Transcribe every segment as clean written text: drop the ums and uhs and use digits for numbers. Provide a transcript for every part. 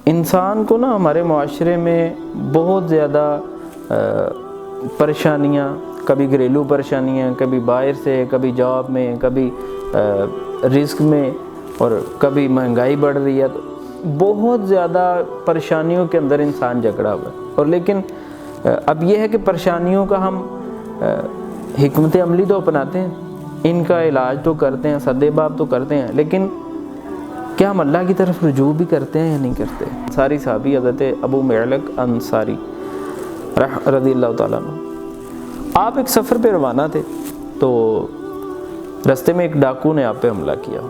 انسان کو نا ہمارے معاشرے میں بہت زیادہ پریشانیاں، کبھی گھریلو پریشانیاں، کبھی باہر سے، کبھی جاب میں، کبھی رزق میں، اور کبھی مہنگائی بڑھ رہی ہے، تو بہت زیادہ پریشانیوں کے اندر انسان جکڑا ہوا ہے۔ اور لیکن اب یہ ہے کہ پریشانیوں کا ہم حکمت عملی تو اپناتے ہیں، ان کا علاج تو کرتے ہیں، سد باب تو کرتے ہیں، لیکن کیا ہم اللہ کی طرف رجوع بھی کرتے ہیں یا نہیں کرتے؟ انصاری صحابی حضرت ابو معلق انصاری رضی اللہ تعالیٰ عنہ، آپ ایک سفر پہ روانہ تھے، تو رستے میں ایک ڈاکو نے آپ پہ حملہ کیا،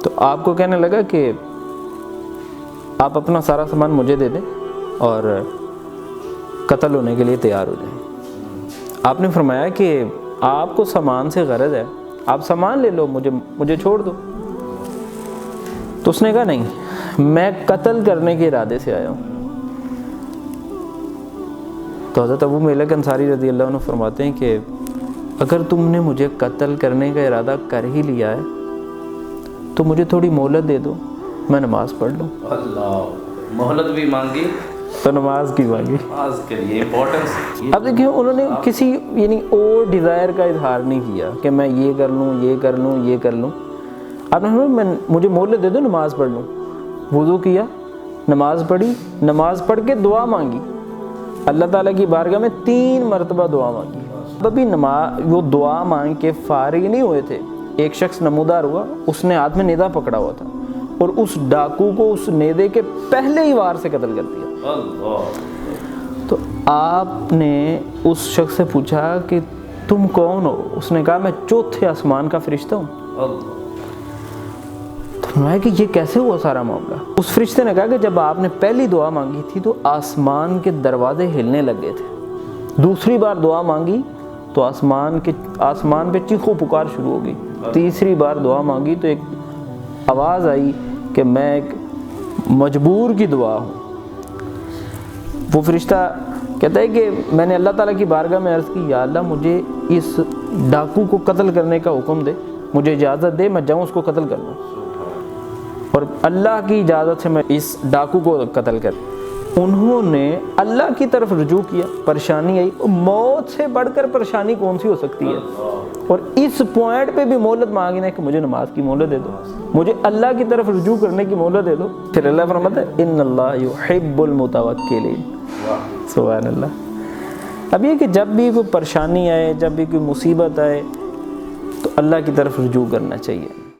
تو آپ کو کہنے لگا کہ آپ اپنا سارا سامان مجھے دے دیں اور قتل ہونے کے لیے تیار ہو جائیں۔ آپ نے فرمایا کہ آپ کو سامان سے غرض ہے، آپ سامان لے لو، مجھے چھوڑ دو۔ تو اس نے کہا نہیں، میں قتل کرنے کے ارادے سے آیا ہوں۔ تو حضرت ابو معلق انصاری رضی اللہ عنہ فرماتے ہیں کہ اگر تم نے مجھے قتل کرنے کا ارادہ کر ہی لیا ہے تو مجھے تھوڑی مہلت دے دو، میں نماز پڑھ لوں۔ اللہ، مہلت بھی مانگی تو نماز کی مانگی۔ نماز کے لیے امپورٹنس۔ اب دیکھیں، انہوں نے کسی اور ڈیزائر کا اظہار نہیں کیا کہ میں یہ کر لوں، یہ کر لوں، یہ کر لوں۔ آپ نے فرمایا مجھے مہلت دے دو، نماز پڑھ لوں۔ وضو کیا، نماز پڑھی، نماز پڑھ کے دعا مانگی، اللہ تعالیٰ کی بارگاہ میں 3 مرتبہ دعا مانگی۔ ابھی وہ دعا مانگ کے فارغ نہیں ہوئے تھے، ایک شخص نمودار ہوا، اس نے ہاتھ میں نیزہ پکڑا ہوا تھا اور اس ڈاکو کو اس نیزے کے پہلے ہی وار سے قتل کر دیا۔ تو آپ نے اس شخص سے پوچھا کہ تم کون ہو؟ اس نے کہا میں چوتھے آسمان کا فرشتہ ہوں۔ تو میں کہ یہ کیسے ہوا سارا معاملہ؟ اس فرشتے نے کہا کہ جب آپ نے پہلی دعا مانگی تھی تو آسمان کے دروازے ہلنے لگ گئے تھے، دوسری بار دعا مانگی تو آسمان پہ چیخ و پکار شروع ہو گئی، تیسری بار دعا مانگی تو ایک آواز آئی کہ میں ایک مجبور کی دعا ہوں۔ وہ فرشتہ کہتا ہے کہ میں نے اللہ تعالیٰ کی بارگاہ میں عرض کی، یا اللہ مجھے اس ڈاکو کو قتل کرنے کا حکم دے، مجھے اجازت دے، میں جاؤں اس کو قتل کر لوں۔ اور اللہ کی اجازت سے میں اس ڈاکو کو قتل کر، انہوں نے اللہ کی طرف رجوع کیا۔ پریشانی آئی، موت سے بڑھ کر پریشانی کون سی ہو سکتی ہے؟ اور اس پوائنٹ پہ بھی مہلت مانگنا ہے کہ مجھے نماز کی مہلت دے دو، مجھے اللہ کی طرف رجوع کرنے کی مہلت دے دو۔ پھر اللہ فرماتا ہے ان اللہ یحب المتوکلین۔ سبحان اللہ۔ اب یہ کہ جب بھی کوئی پریشانی آئے، جب بھی کوئی مصیبت آئے تو اللہ کی طرف رجوع کرنا چاہیے۔